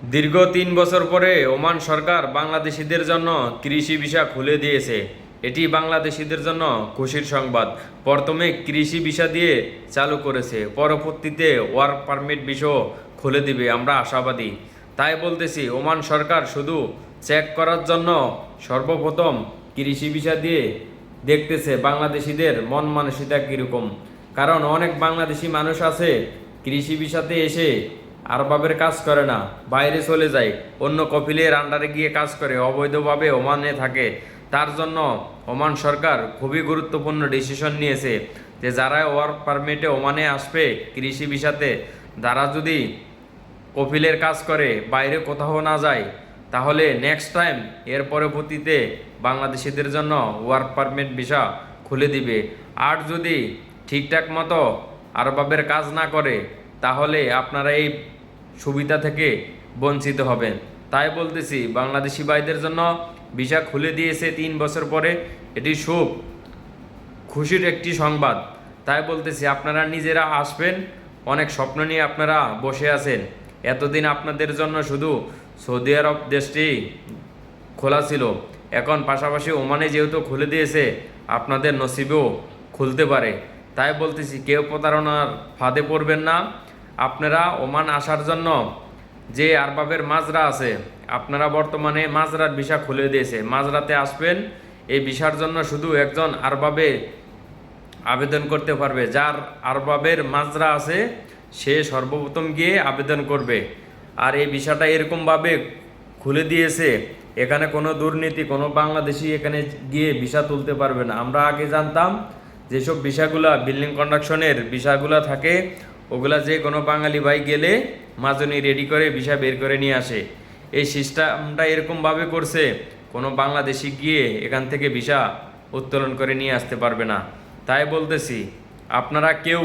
দীর্ঘ ৩ বছর পরে ওমান সরকার বাংলাদেশিদের জন্য কৃষি ভিসা খুলে দিয়েছে। এটি বাংলাদেশিদের জন্য খুশির সংবাদ। প্রথমে কৃষি ভিসা দিয়ে চালু করেছে, পরবর্তীতে ওয়ার্ক পারমিট ভিসাও খুলে দিবে, আমরা আশাবাদী। তাই বলতেছি, ওমান সরকার শুধু চেক করার জন্য সর্বপ্রথম কৃষি ভিসা দিয়ে দেখতেছে বাংলাদেশিদের মন মানসিকতা কীরকম। কারণ অনেক বাংলাদেশি মানুষ আছে কৃষি ভিসাতে এসে আরবাবের কাজ করে না, বাইরে চলে যায়, অন্য কপিলের আন্ডারে গিয়ে কাজ করে, অবৈধভাবে ওমানে থাকে। তার জন্য ওমান সরকার খুবই গুরুত্বপূর্ণ ডিসিশন নিয়েছে যে যারা ওয়ার্ক পারমিটে ওমানে আসবে কৃষি ভিসাতে, তারা যদি কপিলের কাজ করে বাইরে কোথাও না যায়, তাহলে নেক্সট টাইম এর পরবর্তীতে বাংলাদেশিদের জন্য ওয়ার্ক পারমিট ভিসা খুলে দিবে। আর যদি ঠিকঠাক মতো আরবাবের কাজ না করে, তাহলে আপনারা এই সুবিধা থেকে বঞ্চিত হবেন। তাই বলতেছি, বাংলাদেশি ভাইদের জন্য ভিসা খুলে দিয়েছে ৩ বছর পরে, এটি খুশির একটি সংবাদ। তাই বলতেছি, আপনারা নিজেরা আসবেন। অনেক স্বপ্ন নিয়ে আপনারা বসে আছেন। এতদিন আপনাদের জন্য শুধু সৌদি আরব দেশটি খোলা ছিল, এখন পাশাপাশি ওমানে যেহেতু খুলে দিয়েছে, আপনাদের নসিবেও খুলতে পারে। তাই বলতেছি, কেউ প্রতারণার ফাঁদে পড়বেন না। আপনারা ওমান আসার জন্য যে আরবাবের মাজরা আছে, আপনারা বর্তমানে মাজরার ভিসা খুলে দিয়েছে, মাজরাতে আসবেন। এই ভিসার জন্য শুধু একজন আরবাবে আবেদন করতে পারবে। যার আরবাবের মাজরা আছে সে সর্বপ্রথম গিয়ে আবেদন করবে। আর এই ভিসাটা এরকমভাবে খুলে দিয়েছে, এখানে কোনো দুর্নীতি, কোনো বাংলাদেশি এখানে গিয়ে ভিসা তুলতে পারবে না। আমরা আগে জানতাম যেসব ভিসাগুলা বিল্ডিং কন্ডাকশনের ভিসাগুলা থাকে, ওগুলা যে কোনো বাঙালি ভাই গেলে মাজনি রেডি করে ভিসা বের করে নিয়ে আসে। এই সিস্টেমটা এরকমভাবে করছে, কোনো বাংলাদেশি গিয়ে এখান থেকে ভিসা উত্তোলন করে নিয়ে আসতে পারবে না। তাই বলতেছি, আপনারা কেউ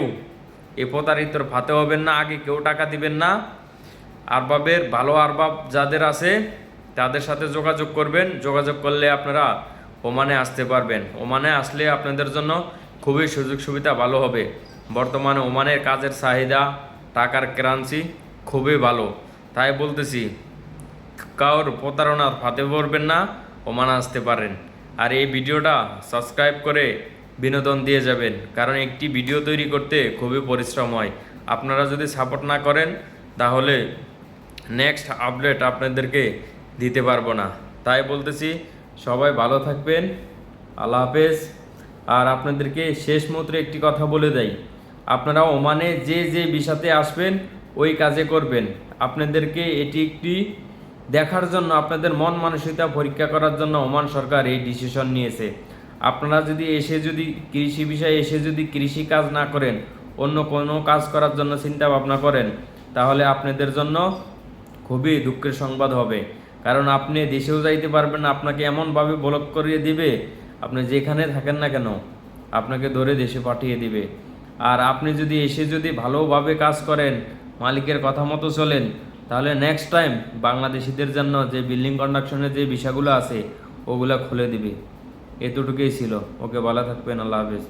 এ প্রতারিতর ফাতে হবেন না, আগে কেউ টাকা দিবেন না। আরবাবের ভালো আরবাব যাদের আছে তাদের সাথে যোগাযোগ করবেন। যোগাযোগ করলে আপনারা ওমানে আসতে পারবেন। ওমানে আসলে আপনাদের জন্য খুবই সুযোগ সুবিধা ভালো হবে। বর্তমানে ওমানের কাজের চাহিদা, টাকার কারেন্সি খুবই ভালো। তাই বলতেছি, কারোর প্রতারণার ফাঁদে পড়বেন না, ওমানে আসতে পারেন। আর এই ভিডিওটা সাবস্ক্রাইব করে বিনোদন দিয়ে যাবেন, কারণ একটি ভিডিও তৈরি করতে খুবই পরিশ্রম হয়। আপনারা যদি সাপোর্ট না করেন, তাহলে নেক্সট আপডেট আপনাদেরকে দিতে পারবো না। তাই বলতেছি, সবাই ভালো থাকবেন। আল্লাহ হাফেজ। আর আপনাদেরকে শেষ মুহূর্তে একটি কথা বলে দেই, আপনারা ওমানে যে যে ভিসাতে আসবেন ওই কাজে করবেন। আপনাদেরকে এটি একটি দেখার জন্য, আপনাদের মন মানসিকতা পরীক্ষা করার জন্য ওমান সরকার এই ডিসিশন নিয়েছে। আপনারা যদি কৃষি বিষয়ে এসে যদি কৃষি কাজ না করেন, অন্য কোনো কাজ করার জন্য চিন্তা ভাবনা করেন, তাহলে আপনাদের জন্য খুবই দুঃখের সংবাদ হবে। কারণ আপনি দেশেও যাইতে পারবেন না, আপনাকে এমনভাবে ব্লক করিয়ে দিবে, আপনি যেখানে থাকেন না কেন আপনাকে ধরে দেশে পাঠিয়ে দিবে। আর আপনি যদি এসে ভালোভাবে কাজ করেন, মালিকের কথা মতো চলেন, তাহলে নেক্সট টাইম বাংলাদেশিদের জন্য যে বিল্ডিং কন্ডাকশনের যে বিষয়গুলো আছে ওগুলা খুলে দিবে। এতটুকুই ছিল। ওকে, ভালো থাকবেন। আল্লাহ হাফেজ।